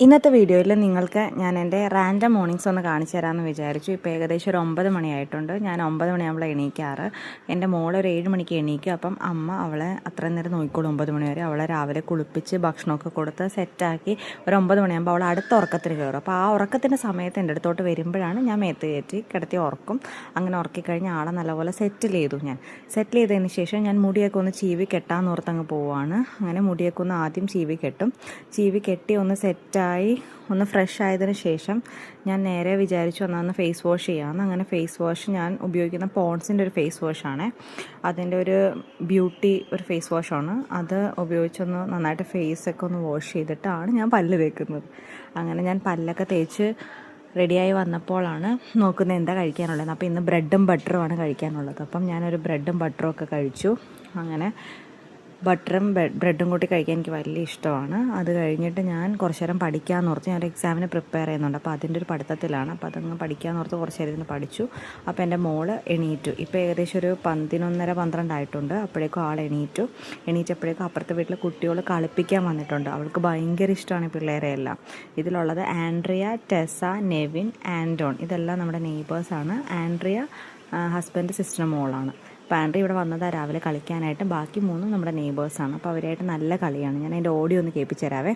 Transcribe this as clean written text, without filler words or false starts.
ഇന്നത്തെ വീഡിയോയിൽ നിങ്ങൾക്ക് ഞാൻ എൻ്റെ റാൻഡം മോർണിംഗ്സ് ഒന്ന് കാണിച്ചു തരാമെന്ന് വിചാരിച്ചു. ഇപ്പോൾ ഏകദേശം ഒരു 9 മണിയായിട്ടുണ്ട്. ഞാൻ 9 മണിയാകുമ്പോൾ എണീക്കാറ്. എൻ്റെ മോളൊരു 7 മണിക്ക് എണീക്കും. അപ്പം അമ്മ അവളെ അത്രയും നേരം നോക്കിക്കോളും 9 മണി വരെ. അവളെ രാവിലെ കുളിപ്പിച്ച് ഭക്ഷണമൊക്കെ കൊടുത്ത് സെറ്റാക്കി ഒരു 9 മണിയാകുമ്പോൾ അവൾ അടുത്ത ഉറക്കത്തിന് കയറും. അപ്പോൾ ആ ഉറക്കത്തിൻ്റെ സമയത്ത് എൻ്റെ അടുത്തോട്ട് വരുമ്പോഴാണ് ഞാൻ മേത്ത് കയറ്റി കിടത്തി ഉറക്കും. അങ്ങനെ ഉറക്കിക്കഴിഞ്ഞ് ആളെ നല്ലപോലെ സെറ്റിൽ ചെയ്തതിന് ശേഷം ഞാൻ മുടിയൊക്കെ ഒന്ന് ചീവി കെട്ടാമെന്ന് ഓർത്തങ്ങ് പോവുകയാണ്. അങ്ങനെ മുടിയൊക്കെ ഒന്ന് ആദ്യം ചീവി കെട്ടി ഒന്ന് സെറ്റായി ഒന്ന് ഫ്രഷ് ആയതിനു ശേഷം ഞാൻ നേരെ വിചാരിച്ചു ഒന്നൊന്ന് ഫേസ് വാഷ് ചെയ്യാമെന്ന്. അങ്ങനെ ഫേസ് വാഷ് ഞാൻ ഉപയോഗിക്കുന്ന പോൺസിൻ്റെ ഒരു ഫേസ് വാഷാണ്. അതിൻ്റെ ഒരു ബ്യൂട്ടി ഒരു ഫേസ് വാഷാണ്. അത് ഉപയോഗിച്ചൊന്ന് നന്നായിട്ട് ഫേസൊക്കെ ഒന്ന് വാഷ് ചെയ്തിട്ടാണ് ഞാൻ പല്ല് തേക്കുന്നത്. അങ്ങനെ ഞാൻ പല്ലൊക്കെ തേച്ച് റെഡിയായി വന്നപ്പോഴാണ് നോക്കുന്നത് എന്താ കഴിക്കാനുള്ളത്. അപ്പോൾ ഇന്ന് ബ്രെഡും ബട്ടറുമാണ് കഴിക്കാനുള്ളത്. അപ്പം ഞാനൊരു ബ്രെഡും ബട്ടറും ഒക്കെ കഴിച്ചു. അങ്ങനെ ബട്ടറും ബ്രെഡും കൂട്ടി കഴിക്കാൻ എനിക്ക് വലിയ ഇഷ്ടമാണ്. അത് കഴിഞ്ഞിട്ട് ഞാൻ കുറച്ച് നേരം പഠിക്കാമെന്ന് ഓർത്ത്. ഞാനൊരു എക്സാമിന് പ്രിപ്പയർ ചെയ്യുന്നുണ്ട്. അപ്പോൾ അതിൻ്റെ ഒരു പഠിത്തത്തിലാണ്. അപ്പോൾ അതങ്ങ് പഠിക്കാമെന്ന് ഓർത്ത് കുറച്ച് നേരം ഇരുന്ന് പഠിച്ചു. അപ്പോൾ എൻ്റെ മോള് എണീറ്റു. ഇപ്പോൾ ഏകദേശം ഒരു 11:30 12 ആയിട്ടുണ്ട്. അപ്പോഴേക്കും ആൾ എണീറ്റപ്പോഴേക്കും അപ്പുറത്തെ വീട്ടിലെ കുട്ടികൾ കളിപ്പിക്കാൻ വന്നിട്ടുണ്ട്. അവൾക്ക് ഭയങ്കര ഇഷ്ടമാണ് ഈ പിള്ളേരെയെല്ലാം. ഇതിലുള്ളത് ആൻഡ്രിയ, ടെസ, നെവിൻ, ആൻഡോൺ. ഇതെല്ലാം നമ്മുടെ നെയ്ബേഴ്സാണ്. ആൻഡ്രിയ ഹസ്ബൻഡ് സിസ്റ്റർ മോളാണ്. അപ്പോൾ ആൻഡ്രി ഇവിടെ വന്നതാണ് രാവിലെ കളിക്കാനായിട്ട്. ബാക്കി 3 നമ്മുടെ നെയ്ബേഴ്സാണ്. അപ്പോൾ അവരായിട്ട് നല്ല കളിയാണ്. ഞാൻ അതിൻ്റെ ഓഡിയോ ഒന്ന് കേൾപ്പിച്ചു തരാവേ.